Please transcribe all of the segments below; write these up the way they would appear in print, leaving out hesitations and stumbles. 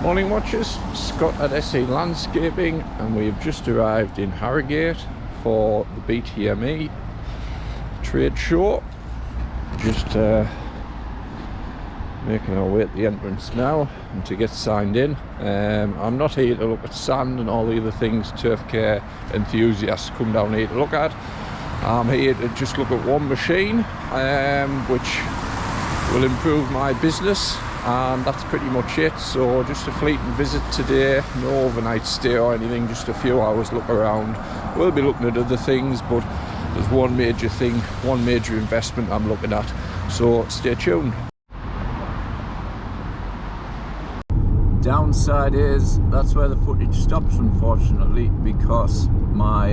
Morning watchers, Scott at SE Landscaping, and we've just arrived in Harrogate for the BTME trade show. Just making our way at the entrance now and to get signed in. I'm not here to look at sand and all the other things turf care enthusiasts come down here to look at. I'm here to just look at one machine which will improve my business, and that's pretty much it. So just a fleeting visit today, no overnight stay or anything, just a few hours look around. We'll be looking at other things, but there's one major thing, one major investment I'm looking at, so stay tuned. Downside is that's where the footage stops, unfortunately, because my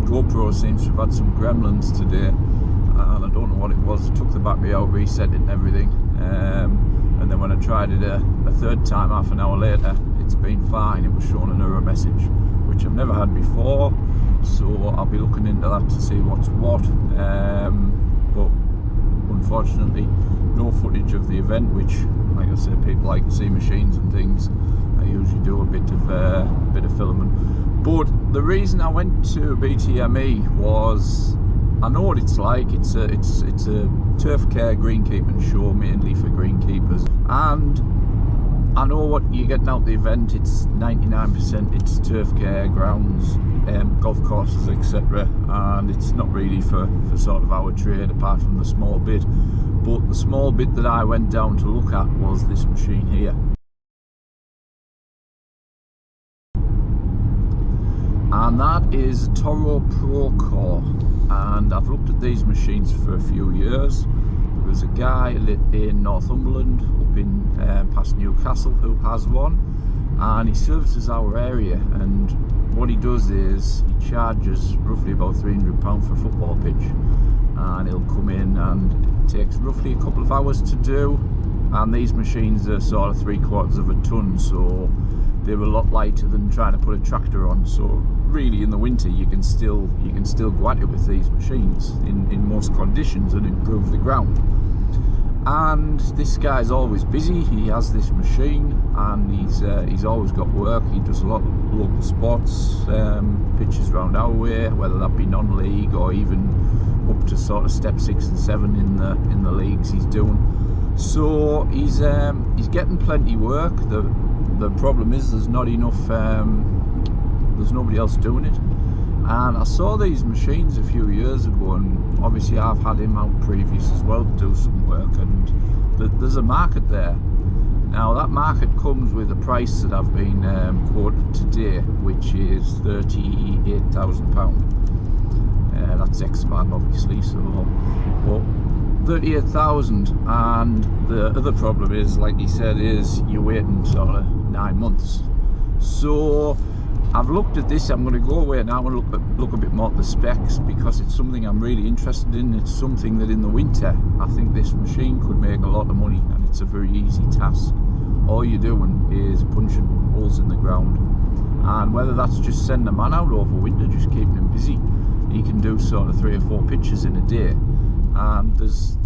GoPro seems to have had some gremlins today, and I don't know what it was. I took the battery out, reset it and everything, and then when I tried it a third time half an hour later, it's been fine. It was showing an error message, which I've never had before, so I'll be looking into that to see what's what. But unfortunately, no footage of the event, which, like I said, people like to see machines and things. I usually do a bit of filming. But the reason I went to BTME was, I know what it's like. It's a turf care greenkeeping show, mainly for greenkeepers, and I know what you're getting out the event. It's 99% it's turf care, grounds, golf courses, etc., and it's not really for sort of our trade, apart from the small bit. But the small bit that I went down to look at was this machine here. And that is Toro Procore, and I've looked at these machines for a few years. There was a guy in Northumberland, up in past Newcastle, who has one, and he services our area, and what he does is he charges roughly about £300 for a football pitch, and he'll come in, and it takes roughly a couple of hours to do, and these machines are sort of 3/4 of a ton, so they're a lot lighter than trying to put a tractor on. So really, in the winter, you can still go at it with these machines in most conditions and improve the ground. And this guy's always busy. He has this machine, and he's always got work. He does a lot of local sports pitches around our way, whether that be non-league or even up to sort of step 6 and 7 in the leagues he's doing. So he's getting plenty work. The problem is there's not enough. There's nobody else doing it. And I saw these machines a few years ago, and obviously I've had him out previous as well to do some work, and there's a market there. Now that market comes with a price that I've been quoted today, which is £38,000. That's expat, obviously, so but 38,000, and the other problem is, like he said, is you're waiting sort of 9 months. So I've looked at this. I'm going to go away now and look a bit more at the specs, because it's something I'm really interested in. It's something that in the winter I think this machine could make a lot of money, and it's a very easy task. All you're doing is punching holes in the ground, and whether that's just sending a man out over winter, just keeping him busy, he can do sort of 3 or 4 pitches in a day, and there's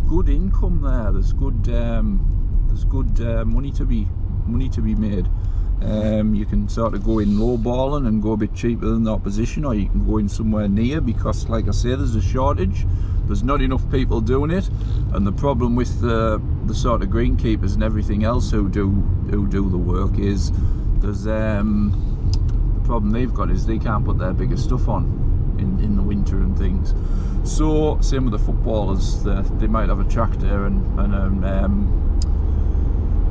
good income there. There's good money to be made. You can sort of go in low balling and go a bit cheaper than the opposition, or you can go in somewhere near, because like I say, there's a shortage. There's not enough people doing it, and the problem with the sort of greenkeepers and everything else who do the work is there's the problem they've got is they can't put their bigger stuff on in the winter and things. So same with the footballers. They might have a tractor and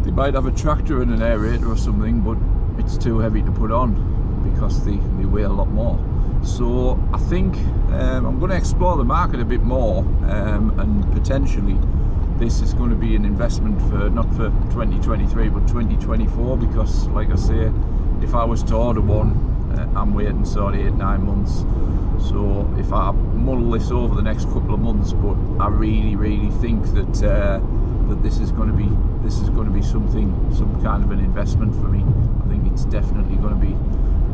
they might have a tractor and an aerator or something, but it's too heavy to put on because they weigh a lot more. So I think I'm going to explore the market a bit more, and potentially this is going to be an investment for not for 2023 but 2024, because like I say, if I was to order one, I'm waiting sort of 8-9 months. So if I muddle this over the next couple of months, but I really think that that this is going to be some kind of an investment for me. I think it's definitely going to be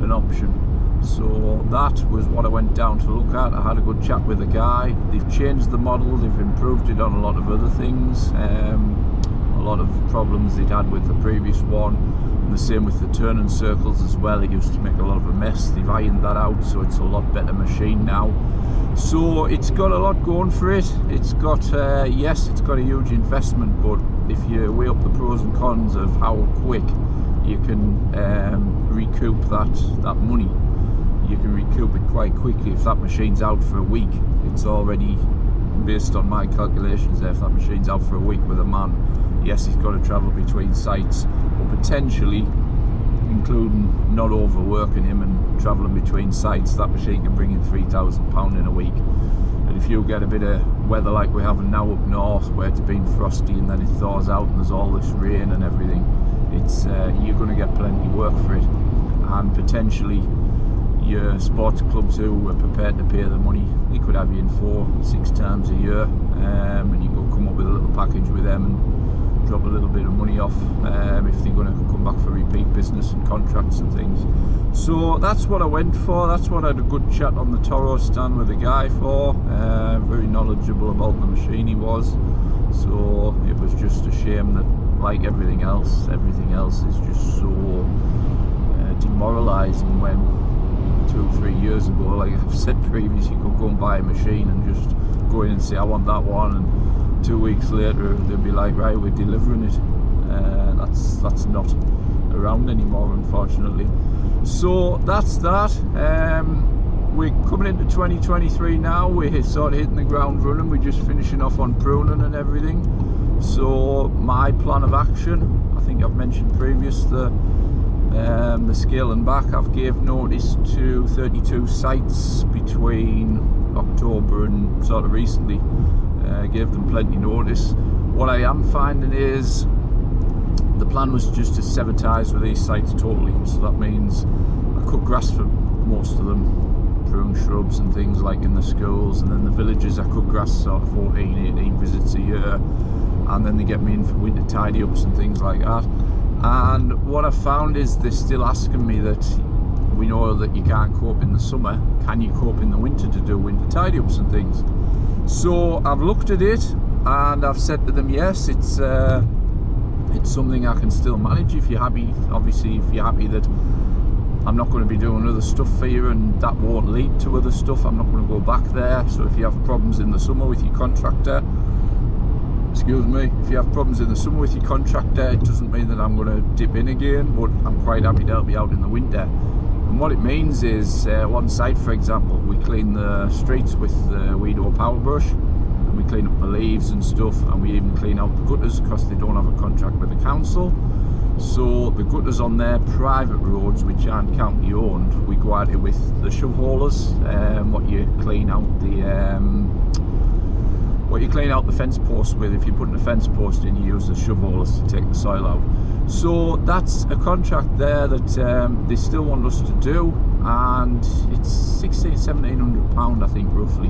an option. So that was what I went down to look at. I had a good chat with the guy. They've changed the model, they've improved it on a lot of other things. A lot of problems they'd had with the previous one, and the same with the turning circles as well. It used to make a lot of a mess. They've ironed that out, so it's a lot better machine now. So it's got a lot going for it. It's got yes, it's got a huge investment, but if you weigh up the pros and cons of how quick you can recoup that money, you can recoup it quite quickly. If that machine's out for a week, it's already, based on my calculations there, if that machine's out for a week with a man, yes, he's got to travel between sites, but potentially, including not overworking him and travelling between sites, that machine can bring in £3,000 in a week. And if you get a bit of weather like we're having now up north, where it's been frosty and then it thaws out and there's all this rain and everything, it's you're going to get plenty of work for it. And potentially your sports clubs who are prepared to pay the money, they could have you in 4-6 times a year, and you could come up with a little package with them and drop a little bit of money off if they're going to come back for repeat business and contracts and things. So that's what I went for. That's what I had a good chat on the Toro stand with the guy for. Very knowledgeable about the machine he was. So it was just a shame that, like everything else is just so demoralising when 2-3 years ago, like I've said previously, you could go and buy a machine and just go in and say I want that one, and 2 weeks later they'll be like, right, we're delivering it. That's not around anymore, unfortunately. So that's that. We're coming into 2023 now. We're sort of hitting the ground running. We're just finishing off on pruning and everything. So my plan of action, I think I've mentioned previous, the scaling back. I've gave notice to 32 sites between October and sort of recently. Gave them plenty notice. What I am finding is the plan was just to sever ties with these sites totally. So that means I cut grass for most of them, prune shrubs and things like in the schools, and then the villages I cut grass sort of 14-18 visits a year, and then they get me in for winter tidy ups and things like that. And what I found is they're still asking me that, we know that you can't cope in the summer, can you cope in the winter to do winter tidy ups and things? So I've looked at it and I've said to them, yes, it's something I can still manage if you're happy. Obviously, if you're happy that I'm not going to be doing other stuff for you and that won't lead to other stuff, I'm not going to go back there. So if you have problems in the summer with your contractor, excuse me, if you have problems in the summer with your contractor, it doesn't mean that I'm going to dip in again, but I'm quite happy to help you out in the winter. And what it means is, one site, for example, we clean the streets with the Weedo power brush, and we clean up the leaves and stuff, and we even clean out the gutters because they don't have a contract with the council. So the gutters on their private roads, which aren't county owned, we go at it with the shove haulers, what you clean out the fence post with. If you're putting a fence post in, you use the shove haulers to take the soil out. So that's a contract there that they still want us to do, and it's £1,600–1,700 I think roughly,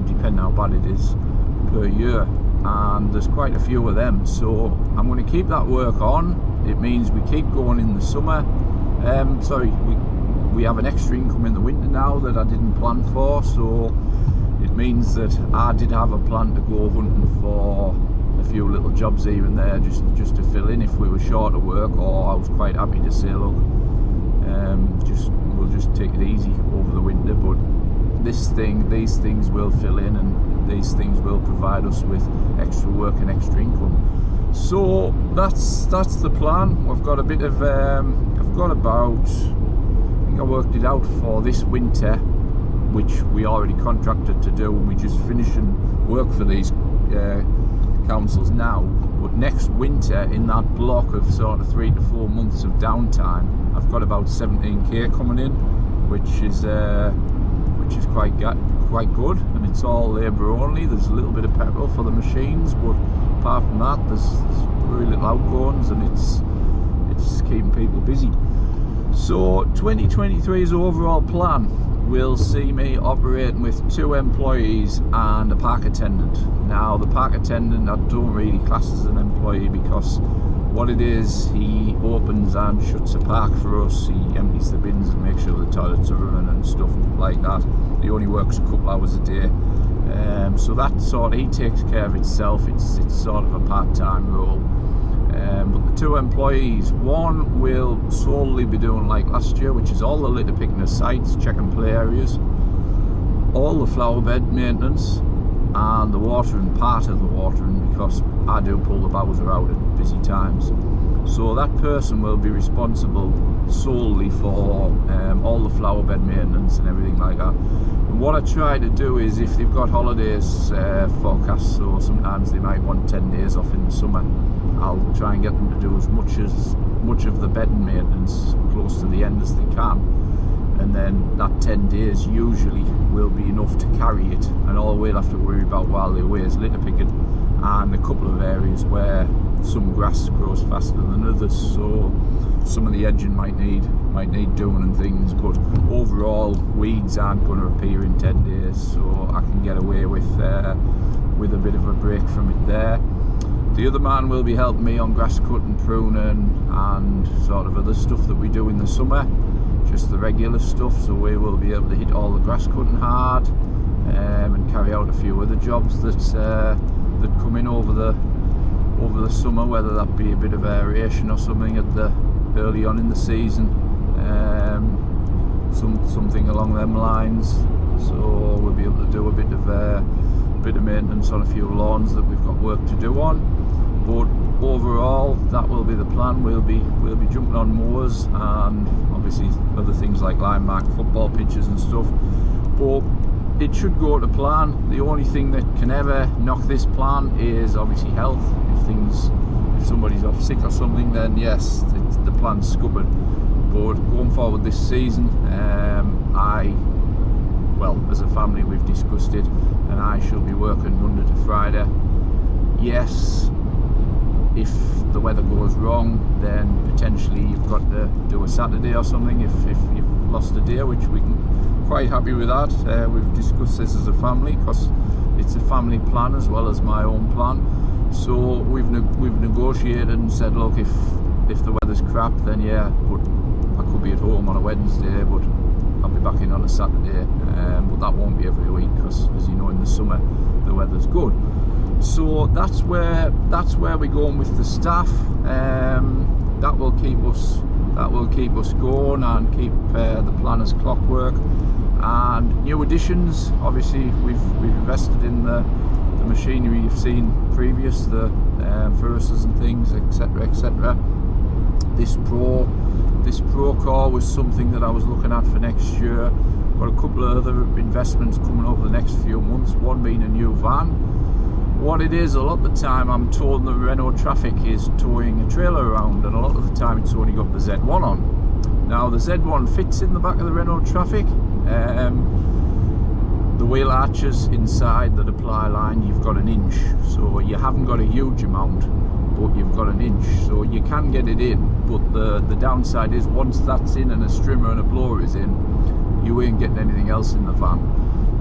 depending how bad it is, per year. And there's quite a few of them, so I'm going to keep that work on. It means we keep going in the summer. We have an extra income in the winter now that I didn't plan for, so it means that I did have a plan to go hunting for a few little jobs here and there just to fill in if we were short of work, or I was quite happy to say, look, we'll just take it easy over the winter, but these things will fill in, and these things will provide us with extra work and extra income. So that's the plan. We've got a bit of I've got about, I think I worked it out for this winter, which we already contracted to do, and we just finishing work for these councils now. But next winter, in that block of sort of 3 to 4 months of downtime, I've got about 17k coming in, which is quite good, and it's all labour only. There's a little bit of petrol for the machines, but apart from that, there's very little outgoings, and it's keeping people busy. So 2023's overall plan will see me operating with 2 employees and a park attendant. Now the park attendant I don't really class as an employee, because what it is, he opens and shuts the park for us, he empties the bins and makes sure the toilets are running and stuff like that. He only works a couple hours a day, So that sort of, he takes care of itself. It's sort of a part-time role. But the two employees, one will solely be doing like last year, which is all the litter picking of sites, checking play areas, all the flower bed maintenance, and the watering, part of the watering, because I do pull the bowser out at busy times. So that person will be responsible solely for all the flower bed maintenance and everything like that. And what I try to do is, if they've got holidays forecast, so sometimes they might want 10 days off in the summer, I'll try and get them to do as much of the bedding maintenance close to the end as they can, and then that 10 days usually will be enough to carry it, and all we'll have to worry about while they're away is litter picking and a couple of areas where some grass grows faster than others, so some of the edging might need doing and things, but overall weeds aren't going to appear in 10 days, so I can get away with a bit of a break from it there. The other man will be helping me on grass cutting, pruning and sort of other stuff that we do in the summer, just the regular stuff, so we will be able to hit all the grass cutting hard and carry out a few other jobs that come in over the summer, whether that be a bit of aeration or something early on in the season, something along them lines. So we'll be able to do a bit of maintenance on a few lawns that we've got work to do on. But overall, that will be the plan. We'll be jumping on mowers and obviously other things like line mark football pitches and stuff. But it should go to plan. The only thing that can ever knock this plan is obviously health. If somebody's off sick or something, then yes, the plan's scuppered. But going forward this season, as a family we've discussed it, and I shall be working Monday to Friday. Yes, if the weather goes wrong, then potentially you've got to do a Saturday or something if you've lost a day, which we can quite happy with that. We've discussed this as a family because it's a family plan as well as my own plan. So we've negotiated and said, look, if the weather's crap, then yeah, but I could be at home on a Wednesday, but I'll be back in on a Saturday. But that won't be every week because, as you know, in the summer the weather's good. So that's where we're going with the staff. That will keep us going and keep the plan as clockwork. And new additions, obviously we've invested in the machinery you've seen previous, the Versus and things, etc, etc. This Pro Core was something that I was looking at for next year. Got a couple of other investments coming over the next few months, one being a new van. What it is, a lot of the time I'm told the Renault Traffic is towing a trailer around, and a lot of the time it's only got the Z1 on. Now the Z1 fits in the back of the Renault Traffic. The wheel arches inside the apply line, you've got 1 inch, so you haven't got a huge amount, but you've got 1 inch, so you can get it in. But the downside is, once that's in and a strimmer and a blower is in, you ain't getting anything else in the van.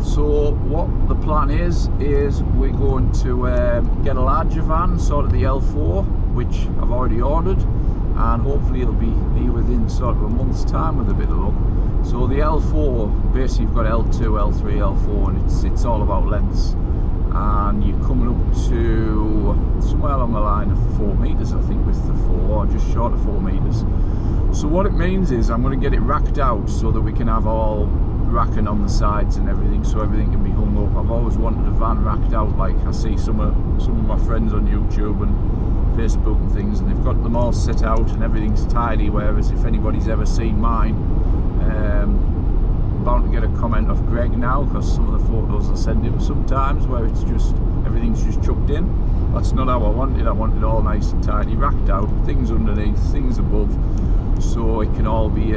So what the plan is we're going to get a larger van, sort of the L4, which I've already ordered, and hopefully it'll be here within sort of a month's time with a bit of luck. So the L4, basically you've got L2, L3, L4, and it's all about lengths, and you're coming up to somewhere along the line of 4 meters, I think, with the 4, or just short of 4 meters. So what it means is I'm going to get it racked out so that we can have all racking on the sides and everything, so everything can be hung up. I've always wanted a van racked out, like I see some of my friends on YouTube and Facebook and things, and they've got them all set out and everything's tidy, whereas if anybody's ever seen mine, I'm bound to get a comment off Greg now, because some of the photos I send him sometimes where it's just everything's just chucked in. That's not how I wanted. I wanted it all nice and tidy, racked out, things underneath, things above, so it can all be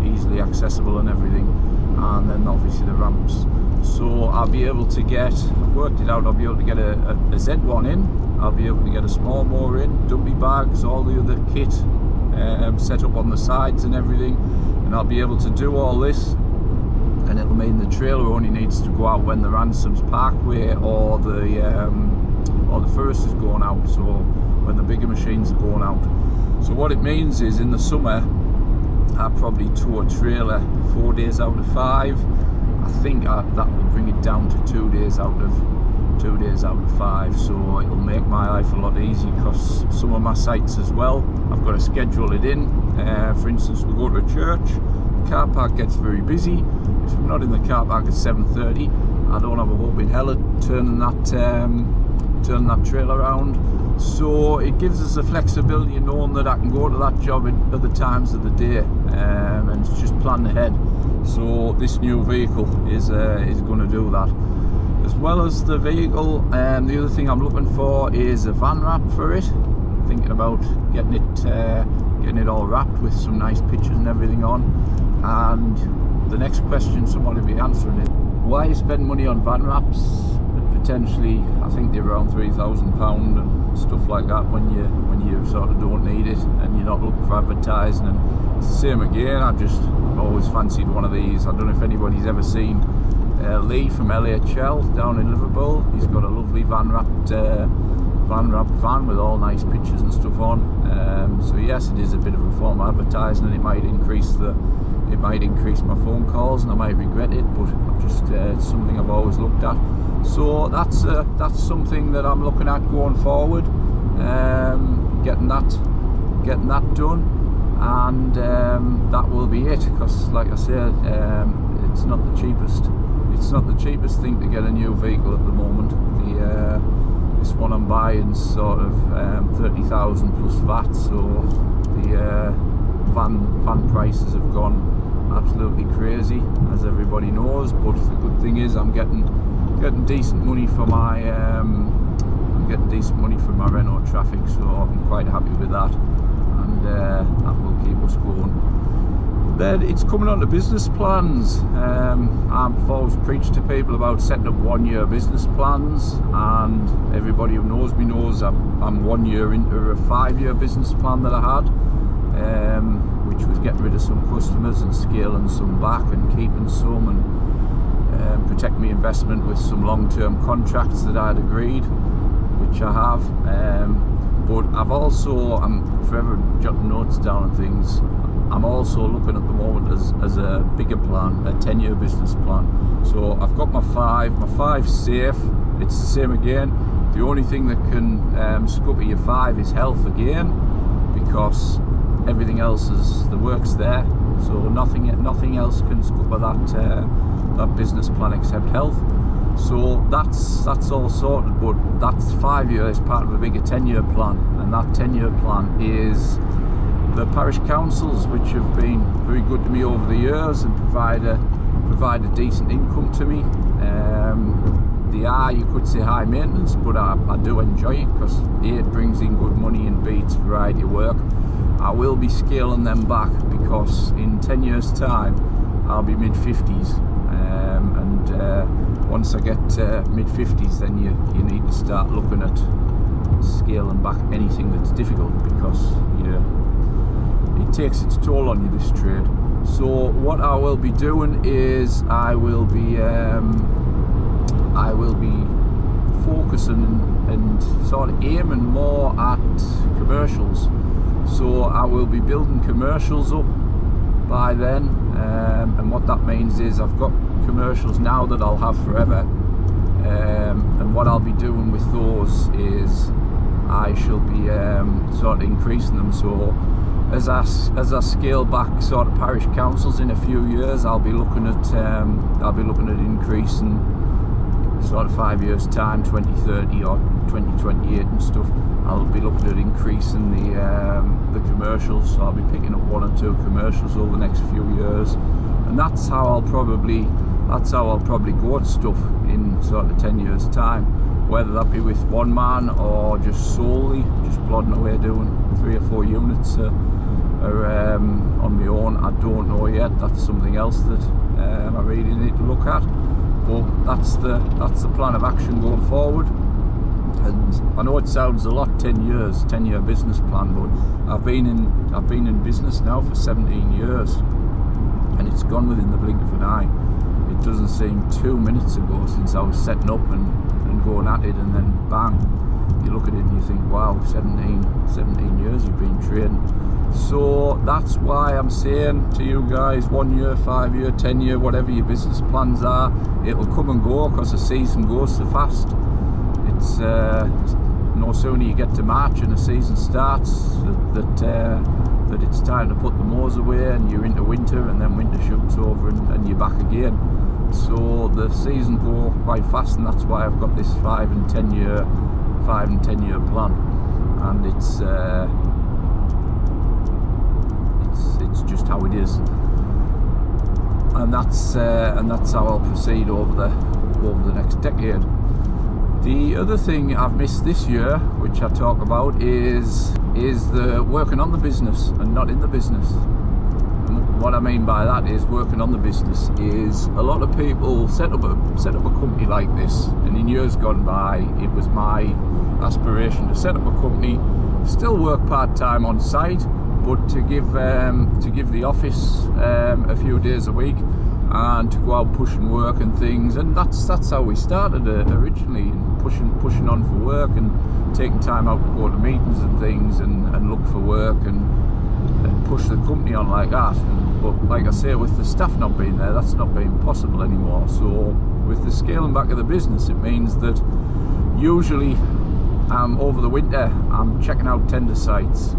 easily accessible and everything. And then obviously the ramps. So I'll be able to get, I've worked it out, I'll be able to get a Z1 in, I'll be able to get a small mower in, dummy bags, all the other kit set up on the sides and everything, and I'll be able to do all this, and it'll mean the trailer only needs to go out when the Ransoms Parkway or the First is going out, so when the bigger machines are going out. So what it means is, in the summer I probably tow a trailer 4 days out of 5. I think that will bring it down to 2 days out of 5, so it'll make my life a lot easier, because some of my sites as well, I've got to schedule it in. For instance, we'll go to a church, the car park gets very busy. If I'm not in the car park at 7:30, I don't have a hope in hell of turning that trail around. So it gives us the flexibility of knowing that I can go to that job at other times of the day, and it's just planned ahead. So this new vehicle is going to do that. As well as the vehicle, the other thing I'm looking for is a van wrap for it. I'm thinking about getting it all wrapped with some nice pictures and everything on. And the next question somebody will be answering is, why you spend money on van wraps? Potentially, I think they're around £3,000 and stuff like that when you sort of don't need it and you're not looking for advertising. And it's the same again. I just always fancied one of these. I don't know if anybody's ever seen Lee from LHL down in Liverpool. He's got a lovely van wrapped van with all nice pictures and stuff on. So yes, it is a bit of a form of advertising, and it might increase my phone calls, and I might regret it, but it's something I've always looked at. So that's something that I'm looking at going forward, getting that done, and that will be it. Because, like I said, it's not the cheapest. It's not the cheapest thing to get a new vehicle at the moment. This one I'm buying sort of 30,000 plus VAT, so the van prices have gone absolutely crazy, as everybody knows. But the good thing is I'm getting decent money for my Renault Traffic, so I'm quite happy with that, and that will keep us going. Then it's coming on to business plans. I've always preached to people about setting up 1 year business plans, and everybody who knows me knows I'm 1 year into a 5-year business plan that I had, which was getting rid of some customers and scaling some back and keeping some, and protect my investment with some long-term contracts that I'd agreed, which I have. But I'm forever jotting notes down and things. I'm also looking at the moment as a bigger plan, a 10-year business plan. So I've got my 5. My 5's safe. It's the same again. The only thing that can scupper your 5 is health again, because everything else the work's there. So nothing else can scupper that business plan except health. So that's all sorted. But that's 5 years, part of a bigger 10-year plan, and that 10-year plan is the parish councils, which have been very good to me over the years and provide a decent income to me. They are, you could say, high maintenance, but I do enjoy it, because A, it brings in good money, and B, it's variety of work. I will be scaling them back, because in 10 years time I'll be mid-50s, and once I get mid-50s, then you need to start looking at scaling back anything that's difficult, because it takes its toll on you, this trade. So what I will be doing is I will be focusing and sort of aiming more at commercials. So I will be building commercials up by then, and what that means is I've got commercials now that I'll have forever, and what I'll be doing with those is I shall be sort of increasing them. So as I scale back sort of parish councils in a few years, I'll be looking at increasing sort of 5 years time, 2030 or 2028 and stuff. I'll be looking at increasing the commercials, so I'll be picking up 1 or 2 commercials over the next few years, and that's how I'll probably go at stuff in sort of 10 years time, whether that be with one man or just solely just plodding away doing 3 or 4 units on my own. I don't know yet. That's something else that I really need to look at. But that's the plan of action going forward. And I know it sounds a lot, 10-year business plan, but I've been in business now for 17 years, and it's gone within the blink of an eye. It doesn't seem 2 minutes ago since I was setting up and going at it, and then bang, you look at it and you think, wow, 17 years you've been trading. So that's why I'm saying to you guys, 1 year, 5 year, 10 year, whatever your business plans are, it'll come and go because the season goes so fast. It's no sooner you get to March and the season starts that it's time to put the mows away and you're into winter, and then winter shoots over and you're back again. So the seasons go quite fast, and that's why I've got this 5 and 10 year plan, and it's just how it is, and that's how I'll proceed over the next decade. The other thing I've missed this year, which I talk about, is the working on the business and not in the business. And what I mean by that is working on the business is a lot of people set up a company like this, and in years gone by it was my aspiration to set up a company, still work part-time on site, but to give the office a few days a week and to go out pushing work and things. And that's how we started originally, pushing on for work and taking time out to go to meetings and things and look for work and push the company on like that. But like I say, with the staff not being there, that's not being possible anymore. So with the scaling back of the business, it means that usually over the winter I'm checking out tender sites.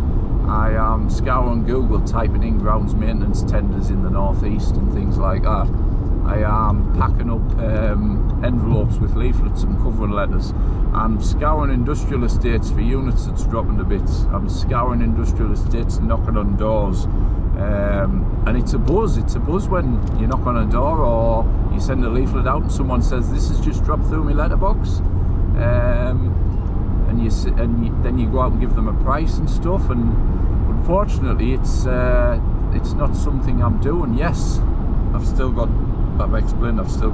I am scouring Google, typing in grounds maintenance tenders in the northeast and things like that. I am packing up envelopes with leaflets and covering letters. I'm scouring industrial estates for units that's dropping to bits. I'm scouring industrial estates and knocking on doors. And it's a buzz then you knock on a door or you send a leaflet out and someone says, "This has just dropped through my letterbox." And then you go out and give them a price and stuff, and unfortunately it's not something I'm doing. Yes, I've still got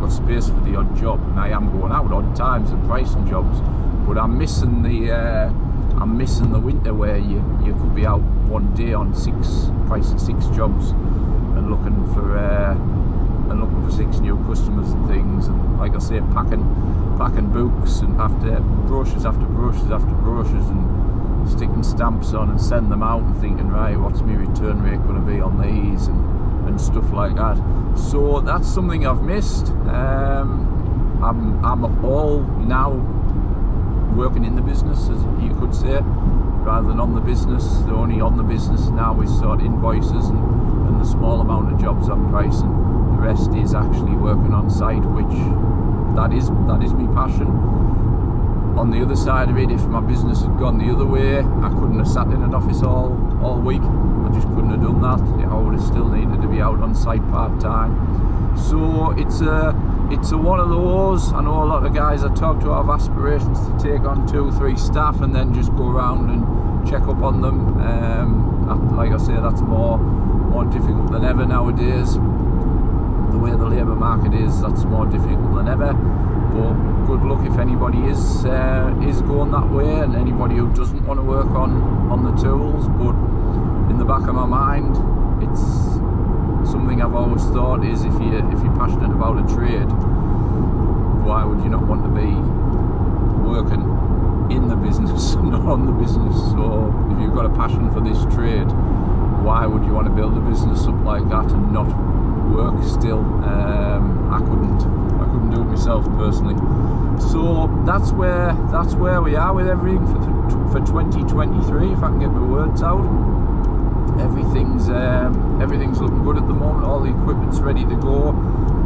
space for the odd job, and I am going out odd times and pricing jobs, but I'm missing the winter where you could be out one day on pricing 6 jobs and looking for 6 new customers and things, and like I say, packing books and brochures after brochures and sticking stamps on and send them out and thinking, right, what's my return rate going to be on these and stuff like that. So that's something I've missed. I'm all now working in the business, as you could say, rather than on the business. The only on the business now is sort of invoices and the small amount of jobs I'm pricing. The rest is actually working on site, which that is my passion. On the other side of it, if my business had gone the other way, I couldn't have sat in an office all week. I just couldn't have done that. I would have still needed to be out on site part-time. So it's a one of those. I know a lot of guys I talk to have aspirations to take on 2-3 staff and then just go around and check up on them. Like I say, that's more difficult than ever nowadays. The way the labour market is, that's more difficult than ever. But good luck if anybody is going that way, and anybody who doesn't want to work on the tools. But in the back of my mind, it's something I've always thought is, if you're passionate about a trade, why would you not want to be working in the business, not on the business? So if you've got a passion for this trade, why would you want to build a business up like that and not work still? I couldn't do it myself personally. So that's where we are with everything for 2023. If I can get my words out, everything's looking good at the moment. All the equipment's ready to go.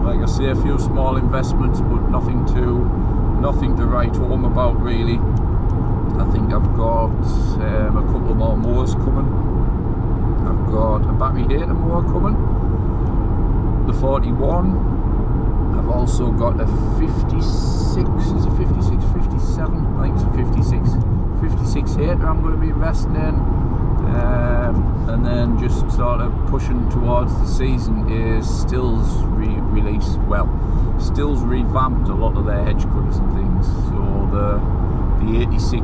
Like I say, a few small investments, but nothing to write home about really. I think I've got a couple more mowers coming. I've got a battery data mower coming, the 41. I've also got a 56, is it 56, 57? I think it's a 56 hater I'm going to be investing in. And then just sort of pushing towards the season is Stills released. Well, Stills revamped a lot of their hedge cutters and things. So the 86,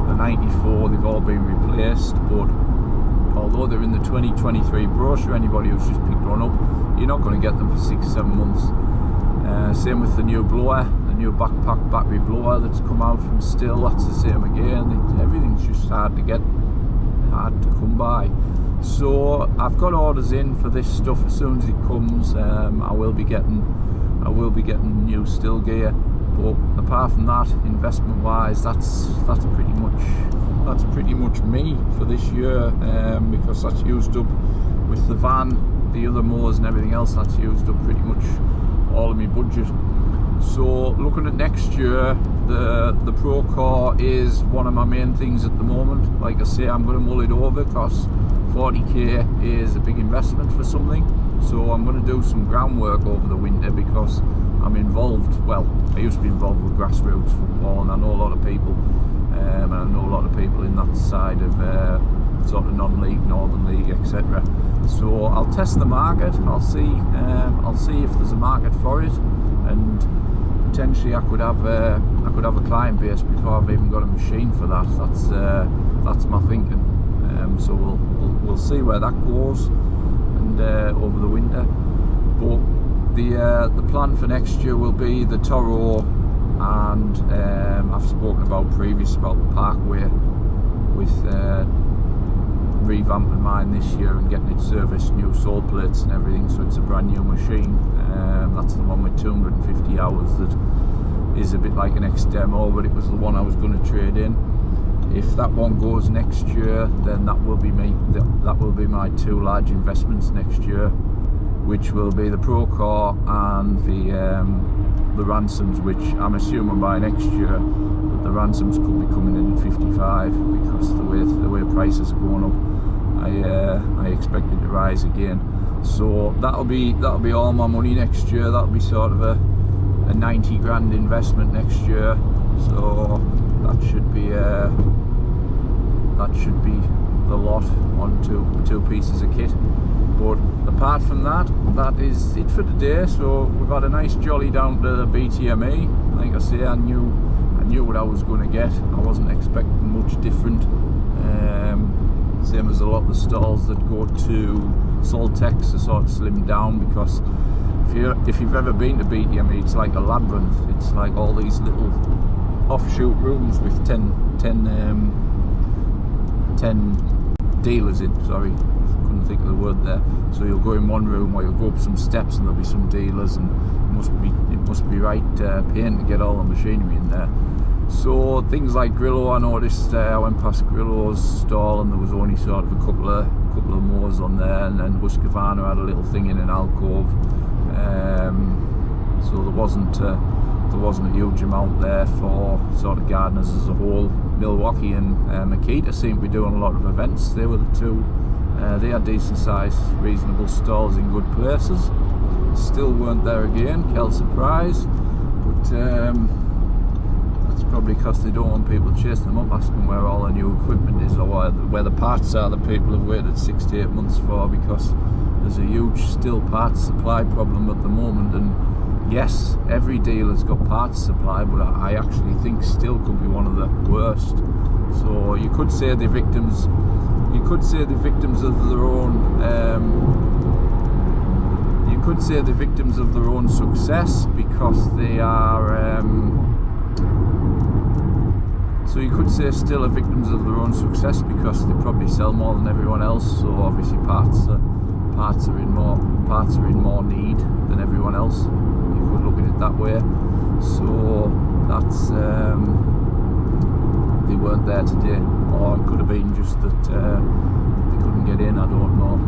the 94, they've all been replaced. But although they're in the 2023 brochure, anybody who's just picked one up, you're not going to get them for 6-7 months. Same with the new blower, the new backpack battery blower that's come out from Stihl. That's the same again. Everything's just hard to get, hard to come by. So I've got orders in for this stuff. As soon as it comes, I will be getting new still gear. But apart from that, investment wise, that's pretty much me for this year, because that's used up with the van, the other mowers and everything else. That's used up pretty much all of my budget. So looking at next year, the Procore is one of my main things at the moment. Like I say, I'm going to mull it over because 40k is a big investment for something. So I'm going to do some groundwork over the winter because I'm involved, well, I used to be involved with grassroots football, and I know a lot of people, and I know a lot of people in that side of sort of non-league, northern league, etc. So I'll test the market. I'll see if there's a market for it, and potentially I could have a client base before I've even got a machine for that. That's my thinking. So we'll see where that goes, and over the winter. But the plan for next year will be the Toro, and I've spoken about previous about the Parkway, with revamping mine this year and getting it serviced, new sole plates and everything, so it's a brand new machine. That's the one with 250 hours that is a bit like an ex-demo, but it was the one I was going to trade in. If that one goes next year, then that will be my two large investments next year, which will be the Procore and the ransoms, which I'm assuming by next year that the ransoms could be coming in at 55, because the way prices are going up, I expect it to rise again. So that'll be all my money next year. That'll be sort of a 90 grand investment next year. So that should be the lot on two pieces of kit. But apart from that, that is it for today. So we've had a nice jolly down to the BTME. Like I say, I knew what I was going to get. I wasn't expecting much different. Same as a lot of the stalls that go to Soltex are sort of slimmed down, because if you've ever been to BTME, it's like a labyrinth. It's like all these little offshoot rooms with 10 dealers in. Sorry, couldn't think of the word there. So you'll go in one room, or you'll go up some steps and there'll be some dealers, and it must be right pain to get all the machinery in there. So things like Grillo, I noticed I went past Grillo's stall and there was only sort of a couple of mowers on there, and then Husqvarna had a little thing in an alcove. So there wasn't a huge amount there for sort of gardeners as a whole. Milwaukee and Makita seem to be doing a lot of events. They were the two. They had decent sized, reasonable stalls in good places. Still weren't there again, Kel surprise. But that's probably because they don't want people chasing them up, asking where all the new equipment is, or where the parts are that people have waited 6 to 8 months for, because there's a huge still parts supply problem at the moment. And yes, every dealer's got parts supply, but I actually think still could be one of the worst. So you could say the victims of their own success, because they are so you could say still are victims of their own success because they probably sell more than everyone else. So obviously parts are in more need than everyone else. You could look at it that way. So that's they weren't there today, or it could have been just that they couldn't get in. I don't know.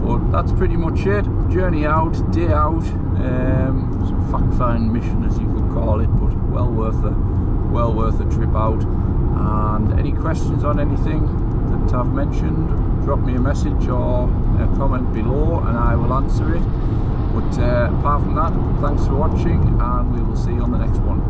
So, but that's pretty much it. Journey out, day out, some fact-finding mission, as you could call it, but well worth a trip out. And any questions on anything that I've mentioned, drop me a message or a comment below and I will answer it. But apart from that, thanks for watching, and we will see you on the next one.